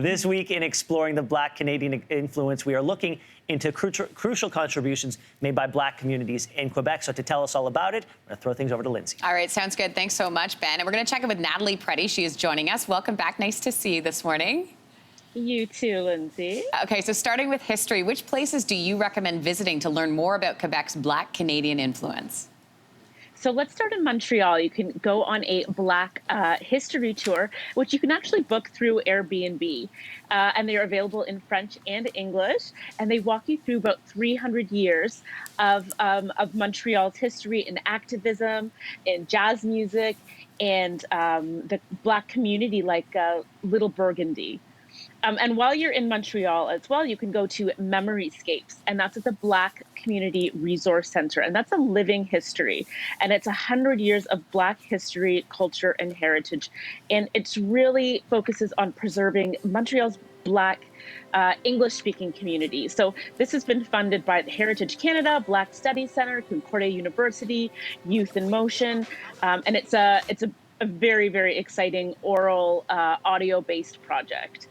This week in Exploring the Black Canadian Influence, we are looking into crucial contributions made by Black communities in Quebec. So to tell us all about it, I'm going to throw things over to Lindsey. All right, sounds good. Thanks so much, Ben. And we're going to check in with Natalie Preddie. She is joining us. Welcome back. Nice to see you this morning. You too, Lindsey. Okay, so starting with history, which places do you recommend visiting to learn more about Quebec's Black Canadian influence? So let's start in Montreal. You can go on a Black history tour, which you can actually book through Airbnb. And they are available in French and English. And they walk you through about 300 years of Montreal's history in activism, in jazz music, and the Black community like Little Burgundy. And while you're in Montreal as well, you can go to Memoryscapes, and that's at the Black Community Resource Center. And that's a living history. And it's 100 years of Black history, culture, and heritage. And it really focuses on preserving Montreal's Black English-speaking community. So this has been funded by Heritage Canada, Black Studies Center, Concordia University, Youth in Motion. And it's a very, very exciting oral audio-based project.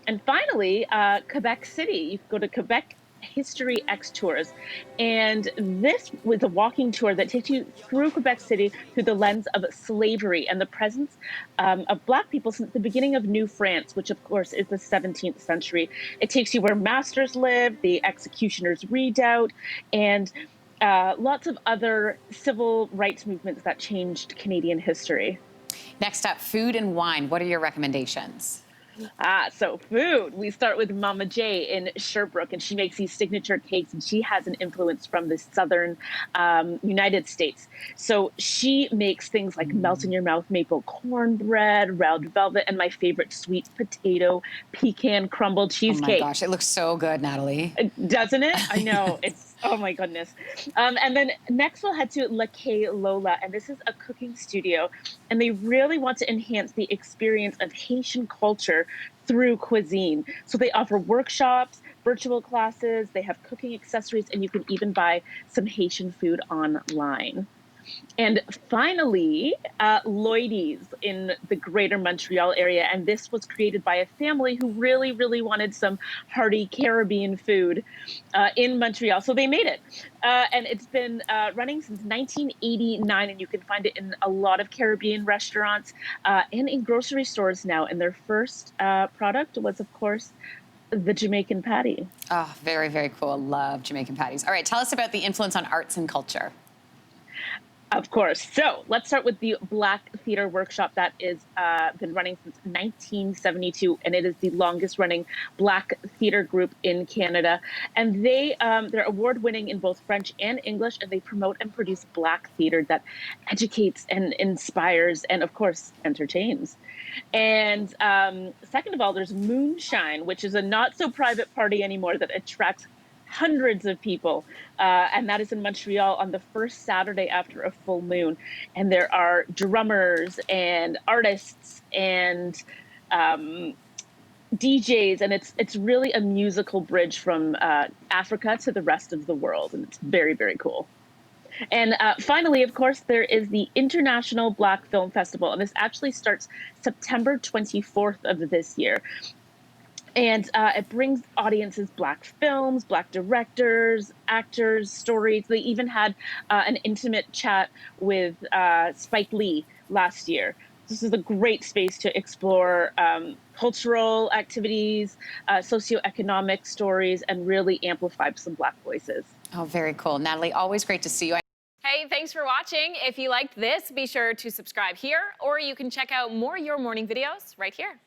And finally, Quebec City. You can go to Quebec History X Tours. And this was a walking tour that takes you through Quebec City through the lens of slavery and the presence of Black people since the beginning of New France, which of course is the 17th century. It takes you where masters lived, the executioner's redoubt, and lots of other civil rights movements that changed Canadian history. Next up, food and wine. What are your recommendations? So food. We start with Mama J in Sherbrooke, and she makes these signature cakes, and she has an influence from the southern United States. So she makes things like melt-in-your-mouth maple cornbread, red velvet, and my favorite sweet potato pecan crumble cheesecake. Oh my gosh, it looks so good, Natalie. Doesn't it? I know. It's, oh my goodness. And then next we'll head to La Kay Lola, and this is a cooking studio, and they really want to enhance the experience of Haitian culture through cuisine. So they offer workshops, virtual classes, they have cooking accessories, and you can even buy some Haitian food online. And finally, Lloydie's in the greater Montreal area. And this was created by a family who really, really wanted some hearty Caribbean food in Montreal. So they made it. And it's been running since 1989. And you can find it in a lot of Caribbean restaurants and in grocery stores now. And their first product was, of course, the Jamaican patty. Oh, very, very cool. Love Jamaican patties. All right, tell us about the influence on arts and culture. Of course. So let's start with the Black Theatre Workshop that is been running since 1972, and it is the longest running Black theatre group in Canada. And they're award-winning in both French and English, and they promote and produce Black theatre that educates and inspires and, of course, entertains. And second of all, there's Moonshine, which is a not-so-private party anymore that attracts hundreds of people, and that is in Montreal on the first Saturday after a full moon. And there are drummers and artists and DJs, and it's really a musical bridge from Africa to the rest of the world, and it's very, very cool. And finally, of course, there is the International Black Film Festival, and this actually starts September 24th of this year. And it brings audiences Black films, Black directors, actors, stories. They even had an intimate chat with Spike Lee last year. This is a great space to explore cultural activities, socioeconomic stories, and really amplify some Black voices. Oh, very cool. Natalie, always great to see you. Hey, thanks for watching. If you liked this, be sure to subscribe here, or you can check out more Your Morning videos right here.